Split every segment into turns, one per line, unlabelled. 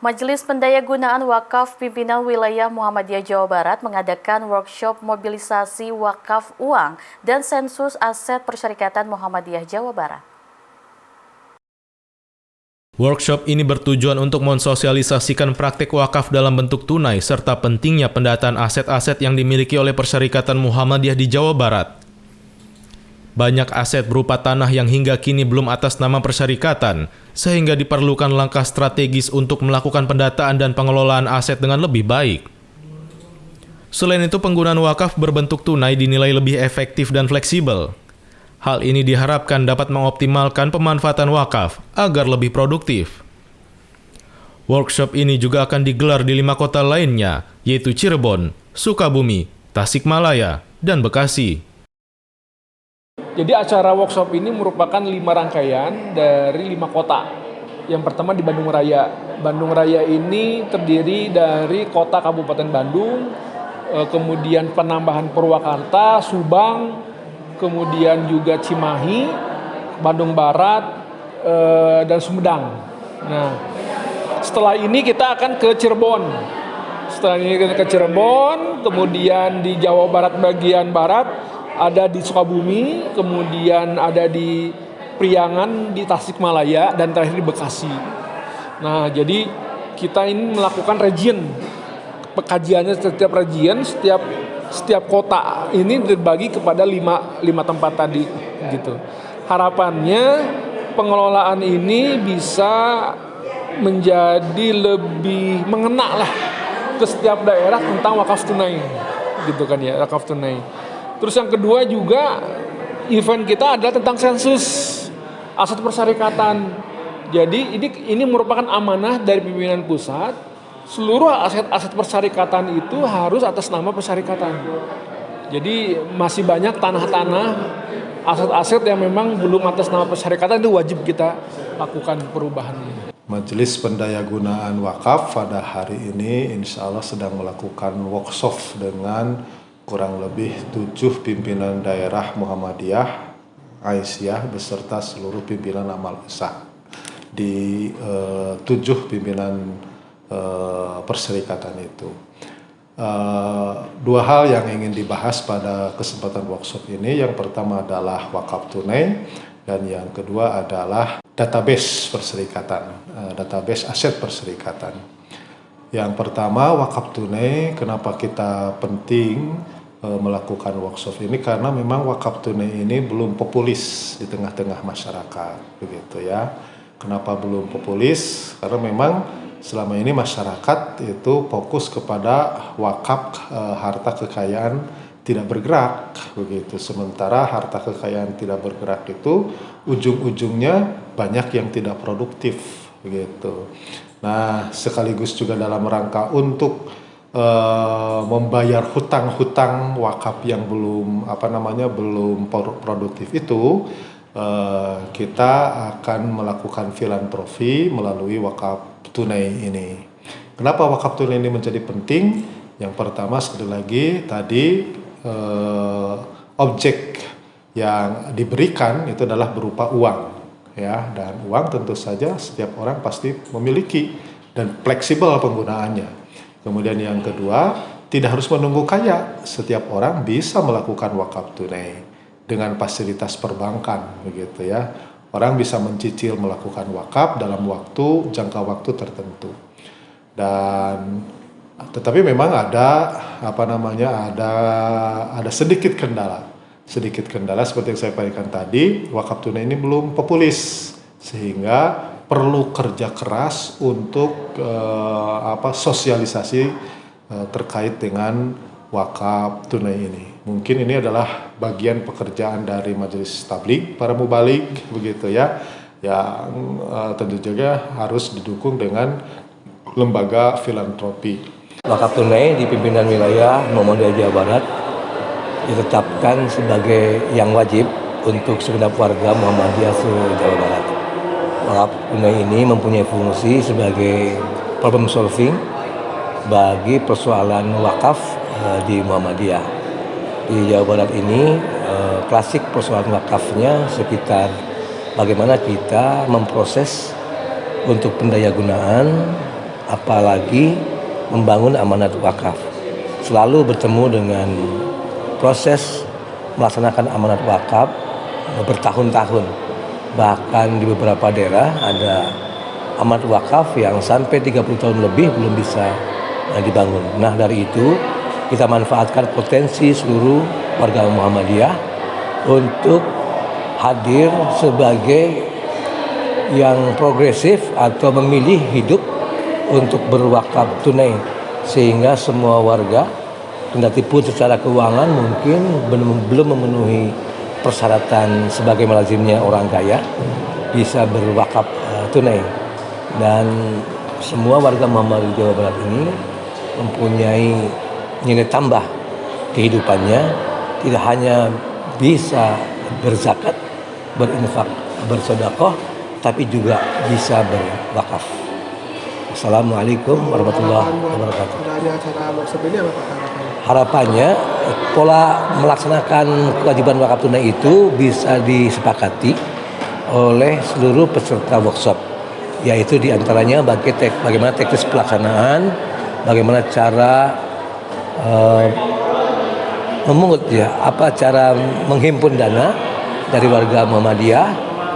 Majelis Pendayagunaan Wakaf Pimpinan Wilayah Muhammadiyah Jawa Barat mengadakan workshop mobilisasi wakaf uang dan sensus aset Persyarikatan Muhammadiyah Jawa Barat.
Workshop ini bertujuan untuk mensosialisasikan praktik wakaf dalam bentuk tunai serta pentingnya pendataan aset-aset yang dimiliki oleh Persyarikatan Muhammadiyah di Jawa Barat. Banyak aset berupa tanah yang hingga kini belum atas nama persyarikatan, sehingga diperlukan langkah strategis untuk melakukan pendataan dan pengelolaan aset dengan lebih baik. Selain itu, penggunaan wakaf berbentuk tunai dinilai lebih efektif dan fleksibel. Hal ini diharapkan dapat mengoptimalkan pemanfaatan wakaf agar lebih produktif. Workshop ini juga akan digelar di 5 kota lainnya, yaitu Cirebon, Sukabumi, Tasikmalaya, dan Bekasi.
Jadi acara workshop ini merupakan 5 rangkaian dari 5 kota. Yang pertama di Bandung Raya. Bandung Raya ini terdiri dari kota Kabupaten Bandung, kemudian penambahan Purwakarta, Subang, kemudian juga Cimahi, Bandung Barat, dan Sumedang. Nah, setelah ini kita akan ke Cirebon. Setelah ini kita ke Cirebon, kemudian di Jawa Barat bagian barat, ada di Sukabumi, kemudian ada di Priangan, di Tasikmalaya, dan terakhir di Bekasi. Nah, jadi kita ini melakukan region. Pekajiannya setiap region, setiap kota ini dibagi kepada 5 tempat tadi gitu. Harapannya pengelolaan ini bisa menjadi lebih mengena lah ke setiap daerah tentang wakaf tunai gitu kan ya, wakaf tunai. Terus yang kedua juga event kita adalah tentang sensus aset persyarikatan. Jadi ini merupakan amanah dari pimpinan pusat. Seluruh aset-aset persyarikatan itu harus atas nama persyarikatan. Jadi masih banyak tanah-tanah, aset-aset yang memang belum atas nama persyarikatan, itu wajib kita lakukan perubahannya.
Majelis Pendayagunaan Wakaf pada hari ini insya Allah sedang melakukan workshop dengan kurang lebih 7 pimpinan daerah Muhammadiyah, Aisyah beserta seluruh pimpinan amal usaha di 7 pimpinan perserikatan itu. 2 hal yang ingin dibahas pada kesempatan workshop ini, yang pertama adalah wakaf tunai dan yang kedua adalah database perserikatan, database aset perserikatan. Yang pertama wakaf tunai, kenapa kita penting melakukan workshop ini, karena memang wakaf tunai ini belum populis di tengah-tengah masyarakat begitu ya. Kenapa belum populis? Karena memang selama ini masyarakat itu fokus kepada wakaf harta kekayaan tidak bergerak begitu. Sementara harta kekayaan tidak bergerak itu ujung-ujungnya banyak yang tidak produktif begitu. Nah, sekaligus juga dalam rangka untuk membayar hutang-hutang wakaf yang belum belum produktif itu, kita akan melakukan filantropi melalui wakaf tunai ini. Kenapa wakaf tunai ini menjadi penting? Yang pertama, sekali lagi tadi objek yang diberikan itu adalah berupa uang ya, dan uang tentu saja setiap orang pasti memiliki dan fleksibel penggunaannya. Kemudian yang kedua, tidak harus menunggu kaya. Setiap orang bisa melakukan wakaf tunai dengan fasilitas perbankan begitu ya. Orang bisa mencicil melakukan wakaf dalam jangka waktu tertentu. Dan tetapi memang ada ada sedikit kendala. Sedikit kendala seperti yang saya sampaikan tadi, wakaf tunai ini belum populis sehingga perlu kerja keras untuk sosialisasi terkait dengan wakaf tunai ini. Mungkin ini adalah bagian pekerjaan dari Majelis Tabligh para mubalik begitu ya, yang tentu juga harus didukung dengan lembaga filantropi.
Wakaf tunai di pimpinan wilayah Muhammadiyah Jawa Barat ditetapkan sebagai yang wajib untuk segenap warga Muhammadiyah se-Jawa Barat. Wakaf tunai ini mempunyai fungsi sebagai problem solving bagi persoalan wakaf di Muhammadiyah. Di Jawa Barat ini klasik persoalan wakafnya sekitar bagaimana kita memproses untuk pendayagunaan apalagi membangun amanat wakaf. Selalu bertemu dengan proses melaksanakan amanat wakaf bertahun-tahun. Bahkan di beberapa daerah ada amanat wakaf yang sampai 30 tahun lebih belum bisa dibangun. Nah, dari itu kita manfaatkan potensi seluruh warga Muhammadiyah untuk hadir sebagai yang progresif atau memilih hidup untuk berwakaf tunai, sehingga semua warga, kendati pun secara keuangan mungkin belum memenuhi persyaratan sebagai lazimnya orang kaya, bisa berwakaf tunai. Dan semua warga Muhammadiyah Jawa Barat ini mempunyai nilai tambah kehidupannya, tidak hanya bisa berzakat, berinfak, bersedekah, tapi juga bisa berwakaf. Assalamualaikum warahmatullahi wabarakatuh.
Dari acara workshop ini apa Pak harapannya?
Harapannya pola melaksanakan kewajiban wakaf tunai itu bisa disepakati oleh seluruh peserta workshop, yaitu diantaranya bagaimana teknis pelaksanaan, bagaimana cara memungut apa cara menghimpun dana dari warga Muhammadiyah,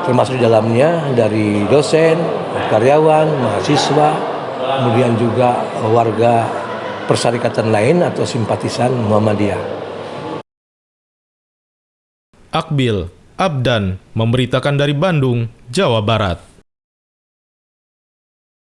termasuk di dalamnya dari dosen, karyawan, mahasiswa, kemudian juga warga persyarikatan lain atau simpatisan Muhammadiyah.
Akbil Abdan memberitakan dari Bandung, Jawa Barat.